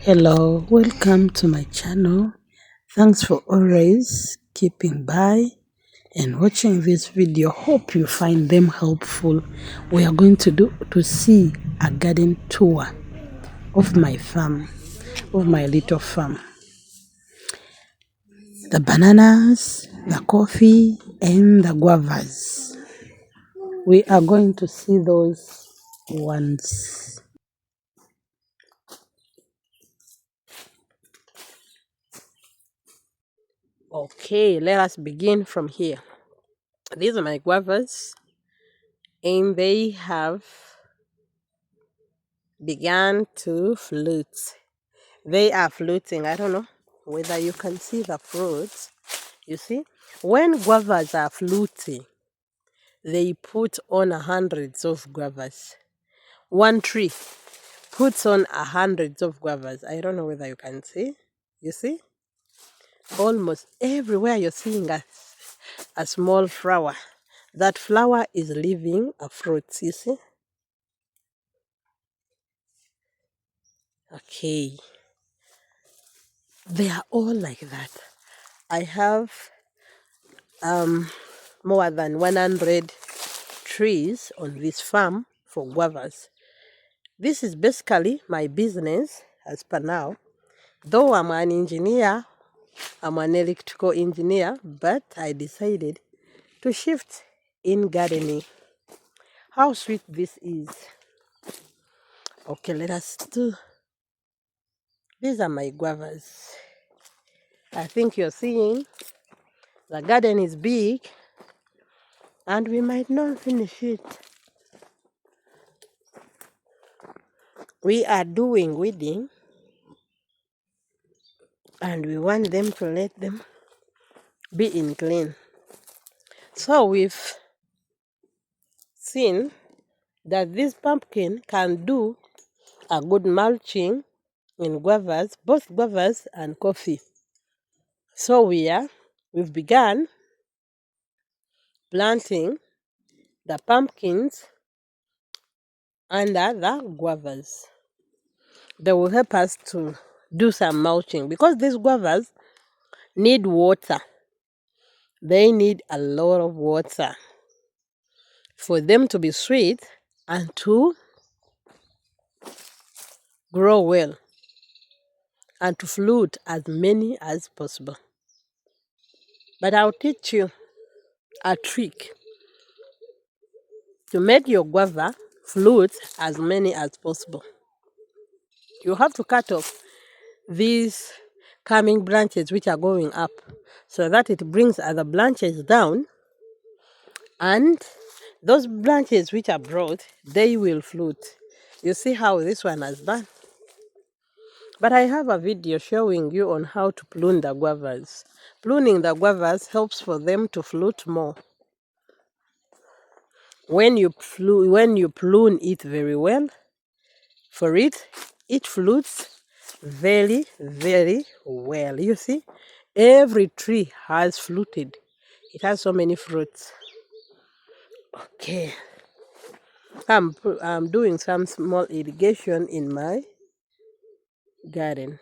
Hello, welcome to my channel. Thanks for always keeping by and watching this video. Hope you find them helpful. We are going to see a garden tour of my farm, of my little farm. The bananas, the coffee, and the guavas. We are going to see those ones. Okay, let us begin from here. These are my guavas, and they have began to float. They are floating. I don't know whether you can see the fruits. You see, when guavas are floating, they put on hundreds of guavas. One tree puts on hundreds of guavas. I don't know whether you can see. You see, almost everywhere you're seeing a small flower. That flower is leaving a fruit. You see. Okay, they are all like that. I have more than 100 trees on this farm for guavas. This is basically my business as per now. Though I'm an engineer, I'm an electrical engineer, but I decided to shift in gardening. How sweet this is. Okay, let us do. These are my guavas. I think you're seeing the garden is big and we might not finish it. We are doing weeding and we want them to let them be in clean. So we've seen that this pumpkin can do a good mulching in guavas, both guavas and coffee. So we've begun planting the pumpkins under the guavas. They will help us to do some mulching because these guavas need water. They need a lot of water for them to be sweet and to grow well and to float as many as possible. But I'll teach you a trick to make your guava float as many as possible. You have to cut off these coming branches which are going up so that it brings other branches down, and those branches which are broad, they will float. You see how this one has done? But I have a video showing you on how to prune the guavas. Pruning the guavas helps for them to float more. When you prune it very well, it floats very, very well. You see, every tree has fruited. It has so many fruits. Okay, I'm doing some small irrigation in my garden.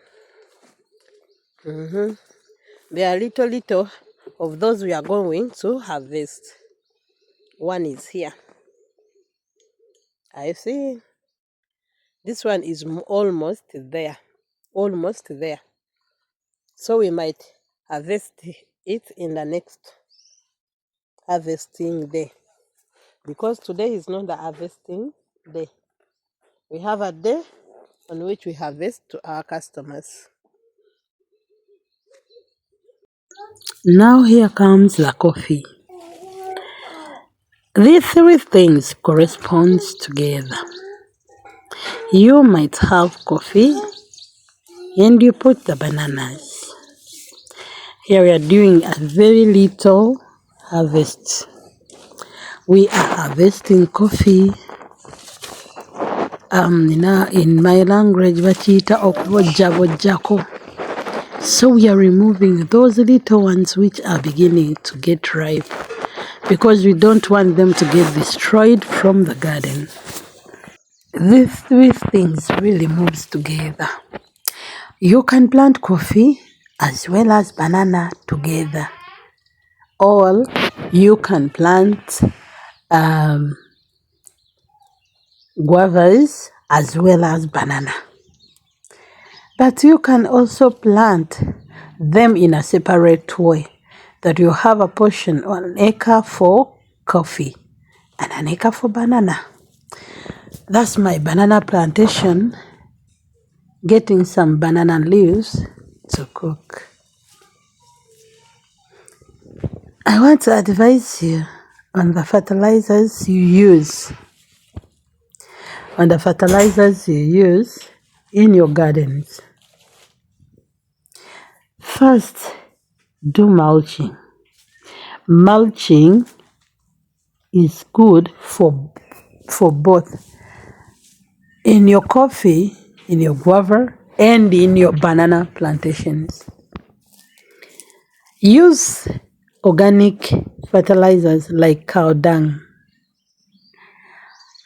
There are little of those we are going to harvest. One is here. I see. This one is almost there. Almost there. So we might harvest it in the next harvesting day. Because today is not the harvesting day. We have a day on which we harvest to our customers. Now here comes the coffee. These three things correspond together. You might have coffee and you put the bananas. Here we are doing a very little harvest. We are harvesting coffee. In my language, bachita okubojjabojjako. So we are removing those little ones which are beginning to get ripe because we don't want them to get destroyed from the garden. These three things really moves together. You can plant coffee as well as banana together, or you can plant guavas as well as banana. But you can also plant them in a separate way, that you have a portion, 1 acre for coffee and 1 acre for banana. That's my banana plantation, getting some banana leaves to cook. I want to advise you on the fertilizers you use. On the fertilizers you use in your gardens. First, do mulching. Mulching is good for both in your coffee, in your guava, and in your banana plantations. Use organic fertilizers like cow dung,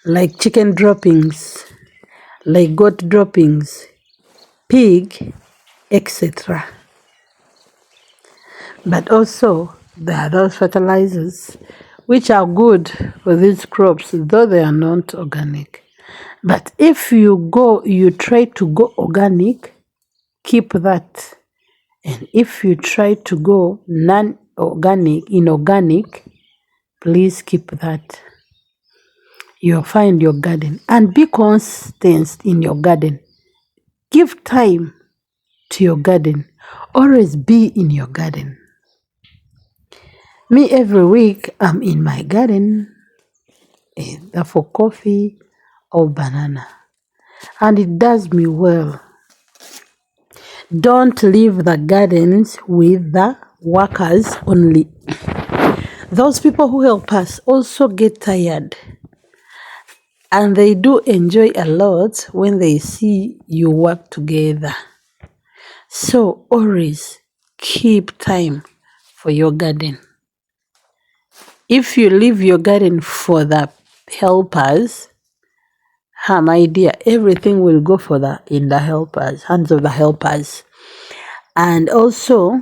like chicken droppings, like goat droppings, pig, etc. But also, there are those fertilizers which are good for these crops, though they are not organic. But if you try to go organic, keep that. And if you try to go inorganic, please keep that. You'll find your garden. And be constant in your garden. Give time to your garden. Always be in your garden. Me, every week, I'm in my garden, either for coffee or banana. And it does me well. Don't leave the gardens with the workers only. Those people who help us also get tired. And they do enjoy a lot when they see you work together. So always keep time for your garden. If you leave your garden for the helpers, my dear, everything will go in the helpers, hands of the helpers. And also,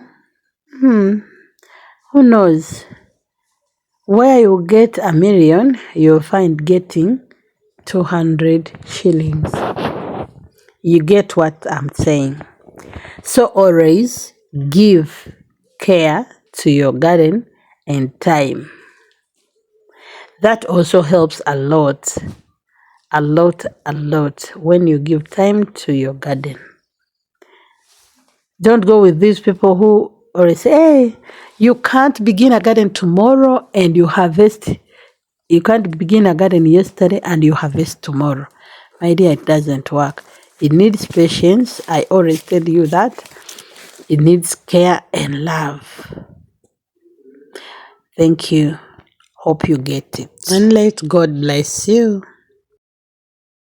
who knows, where you get 1,000,000, you'll find getting 200 shillings. You get what I'm saying? So always give care to your garden and time. That also helps a lot when you give time to your garden. Don't go with these people who always say, hey, you can't begin a garden tomorrow and you harvest. You can't begin a garden yesterday and you harvest tomorrow. My dear, it doesn't work. It needs patience. I always tell you that. It needs care and love. Thank you. Hope you get it. And let God bless you.